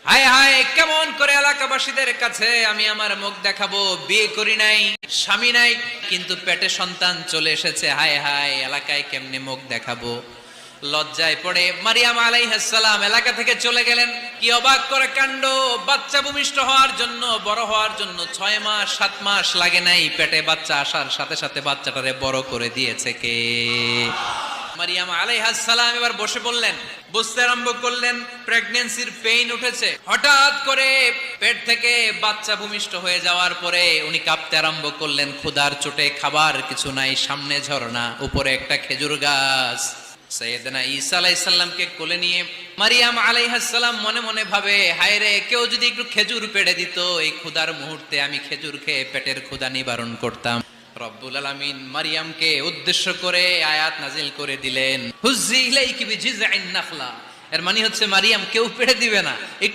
হায় হায়, কেমন করে এলাকাবাসীদের কাছে আমি আমার মুখ দেখাবো? বিয়ে করি নাই, স্বামী নাই, কিন্তু পেটে সন্তান চলে এসেছে। হায় হায়, এলাকায় কেমনে মুখ দেখাবো? লজ্জায় পড়ে মারিয়াম আলাইহিস সালাম এলাকা থেকে চলে গেলেন। কি অবাক করে কাণ্ড! বাচ্চা ভূমিষ্ঠ হওয়ার জন্য, বড় হওয়ার জন্য 6 মাস 7 মাস লাগে নাই, পেটে বাচ্চা আসার সাথে সাথে বাচ্চাটারে বড় করে দিয়েছে কে? মারিয়াম আলাইহিস সালাম এবার বসে পড়লেন, বুঝতে আরম্ভ করলেন প্রেগন্যান্সির পেইন উঠেছে। হঠাৎ করে পেট থেকে বাচ্চা ভূমিষ্ঠ হয়ে যাওয়ার পরে উনি কাঁপতে আরম্ভ করলেন। ক্ষুধার চোটে খাবার কিছু নাই, সামনে ঝর্ণা, উপরে একটা খেজুর গাছ। সাইয়েদনা ঈসা আলাইহিস সালামকে কোলে নিয়ে মারিয়াম আলাইহিস সালাম মনে মনে ভাবে, হায় রে, কেউ যদি একটু খেজুর পেড়ে দিত, এই ক্ষুধার মুহূর্তে আমি খেজুর খেয়ে পেটের ক্ষুধা নিবারণ করতাম। রব্বুল আলামিন মারিয়ামকে উদ্দেশ্য করে আয়াত নাজিল করে দিলেন, হুজ্জি ইলাইকি বিজিজআইন নাখলা। এর মানে হচ্ছে মারিয়াম কেউ পেড়ে দিবে না,